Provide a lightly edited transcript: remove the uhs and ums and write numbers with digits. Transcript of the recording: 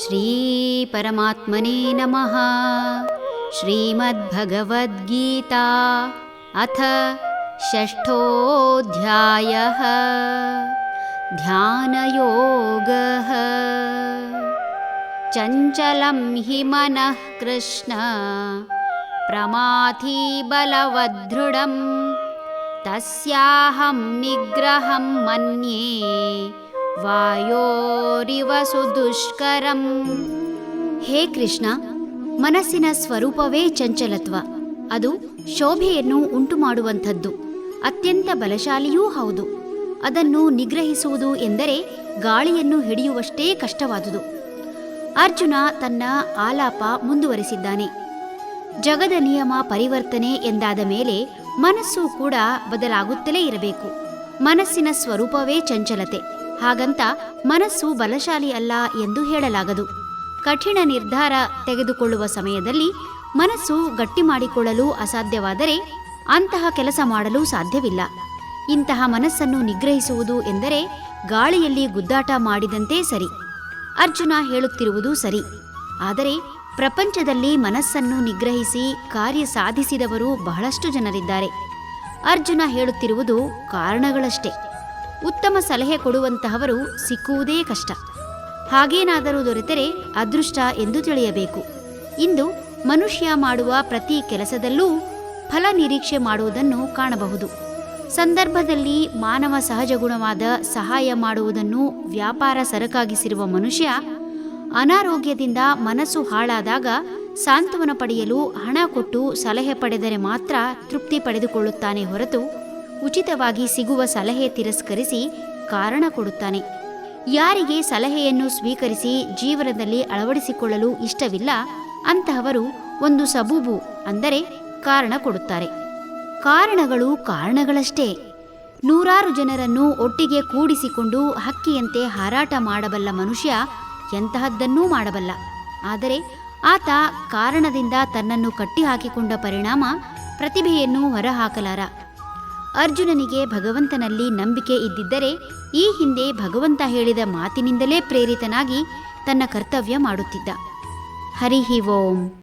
ಶ್ರೀ ಪರಮಾತ್ಮನೇ ನಮಃ. ಶ್ರೀಮದ್ಭಗವದ್ಗೀತಾ ಅಥ ಷಷ್ಠೋಧ್ಯಾಯಃ. ಧ್ಯಾನಯೋಗಃ. ಚಂಚಲಂ ಹಿ ಮನಃ ಕೃಷ್ಣ ಪ್ರಮಾಥಿ ಬಲವದೃಢಂ ತಸ್ಯಾಹಂ ನಿಗ್ರಹಂ ಮನ್ಯೇ ವಾಯೋರಿವ ಸುದುಷ್ಕರಂ. ಹೇ ಕೃಷ್ಣ, ಮನಸ್ಸಿನ ಸ್ವರೂಪವೇ ಚಂಚಲತ್ವ. ಅದು ಶೋಭೆಯನ್ನು ಉಂಟು ಮಾಡುವಂಥದ್ದು, ಅತ್ಯಂತ ಬಲಶಾಲಿಯೂ ಹೌದು. ಅದನ್ನು ನಿಗ್ರಹಿಸುವುದು ಎಂದರೆ ಗಾಳಿಯನ್ನು ಹಿಡಿಯುವಷ್ಟೇ ಕಷ್ಟವಾದುದು. ಅರ್ಜುನ ತನ್ನ ಆಲಾಪ ಮುಂದುವರಿಸಿದ್ದಾನೆ. ಜಗದ ನಿಯಮ ಪರಿವರ್ತನೆ ಎಂದಾದ ಮೇಲೆ ಮನಸ್ಸು ಕೂಡ ಬದಲಾಗುತ್ತಲೇ ಇರಬೇಕು. ಮನಸ್ಸಿನ ಸ್ವರೂಪವೇ ಚಂಚಲತೆ. ಹಾಗಂತ ಮನಸ್ಸು ಬಲಶಾಲಿ ಅಲ್ಲ ಎಂದು ಹೇಳಲಾಗದು. ಕಠಿಣ ನಿರ್ಧಾರ ತೆಗೆದುಕೊಳ್ಳುವ ಸಮಯದಲ್ಲಿ ಮನಸ್ಸು ಗಟ್ಟಿ ಮಾಡಿಕೊಳ್ಳಲು ಅಸಾಧ್ಯವಾದರೆ ಅಂತಹ ಕೆಲಸ ಮಾಡಲು ಸಾಧ್ಯವಿಲ್ಲ. ಇಂತಹ ಮನಸ್ಸನ್ನು ನಿಗ್ರಹಿಸುವುದು ಎಂದರೆ ಗಾಳಿಯಲ್ಲಿ ಗುದ್ದಾಟ ಮಾಡಿದಂತೆ ಸರಿ. ಅರ್ಜುನ ಹೇಳುತ್ತಿರುವುದು ಸರಿ. ಆದರೆ ಪ್ರಪಂಚದಲ್ಲಿ ಮನಸ್ಸನ್ನು ನಿಗ್ರಹಿಸಿ ಕಾರ್ಯ ಸಾಧಿಸಿದವರು ಬಹಳಷ್ಟು ಜನರಿದ್ದಾರೆ. ಅರ್ಜುನ ಹೇಳುತ್ತಿರುವುದು ಕಾರಣಗಳಷ್ಟೇ. ಉತ್ತಮ ಸಲಹೆ ಕೊಡುವಂತಹವರು ಸಿಕ್ಕುವುದೇ ಕಷ್ಟ. ಹಾಗೇನಾದರೂ ದೊರೆತರೆ ಅದೃಷ್ಟ ಎಂದು ತಿಳಿಯಬೇಕು. ಇಂದು ಮನುಷ್ಯ ಮಾಡುವ ಪ್ರತಿ ಕೆಲಸದಲ್ಲೂ ಫಲ ನಿರೀಕ್ಷೆ ಮಾಡುವುದನ್ನು ಕಾಣಬಹುದು. ಸಂದರ್ಭದಲ್ಲಿ ಮಾನವ ಸಹಜ ಗುಣವಾದ ಸಹಾಯ ಮಾಡುವುದನ್ನು ವ್ಯಾಪಾರ ಸರಕಾಗಿಸಿರುವ ಮನುಷ್ಯ ಅನಾರೋಗ್ಯದಿಂದ ಮನಸ್ಸು ಹಾಳಾದಾಗ ಸಾಂತ್ವನ ಪಡೆಯಲು ಹಣ ಕೊಟ್ಟು ಸಲಹೆ ಪಡೆದರೆ ಮಾತ್ರ ತೃಪ್ತಿ ಪಡೆದುಕೊಳ್ಳುತ್ತಾನೆ ಹೊರತು ಉಚಿತವಾಗಿ ಸಿಗುವ ಸಲಹೆ ತಿರಸ್ಕರಿಸಿ ಕಾರಣ ಕೊಡುತ್ತಾನೆ. ಯಾರಿಗೆ ಸಲಹೆಯನ್ನು ಸ್ವೀಕರಿಸಿ ಜೀವನದಲ್ಲಿ ಅಳವಡಿಸಿಕೊಳ್ಳಲು ಇಷ್ಟವಿಲ್ಲ ಅಂತಹವರು ಒಂದು ಸಬೂಬು ಅಂದರೆ ಕಾರಣ ಕೊಡುತ್ತಾರೆ. ಕಾರಣಗಳು ಕಾರಣಗಳಷ್ಟೇ. ನೂರಾರು ಜನರನ್ನು ಒಟ್ಟಿಗೆ ಕೂಡಿಸಿಕೊಂಡು ಹಕ್ಕಿಯಂತೆ ಹಾರಾಟ ಮಾಡಬಲ್ಲ ಮನುಷ್ಯ ಎಂತಹದ್ದನ್ನೂ ಮಾಡಬಲ್ಲ. ಆದರೆ ಆತ ಕಾರಣದಿಂದ ತನ್ನನ್ನು ಕಟ್ಟಿಹಾಕಿಕೊಂಡ ಪರಿಣಾಮ ಪ್ರತಿಭೆಯನ್ನು ಹೊರಹಾಕಲಾರ. ಅರ್ಜುನನಿಗೆ ಭಗವಂತನಲ್ಲಿ ನಂಬಿಕೆ ಇದ್ದಿದ್ದರೆ ಈ ಹಿಂದೆ ಭಗವಂತ ಹೇಳಿದ ಮಾತಿನಿಂದಲೇ ಪ್ರೇರಿತನಾಗಿ ತನ್ನ ಕರ್ತವ್ಯ ಮಾಡುತ್ತಿದ್ದ. ಹರಿ ಓಂ.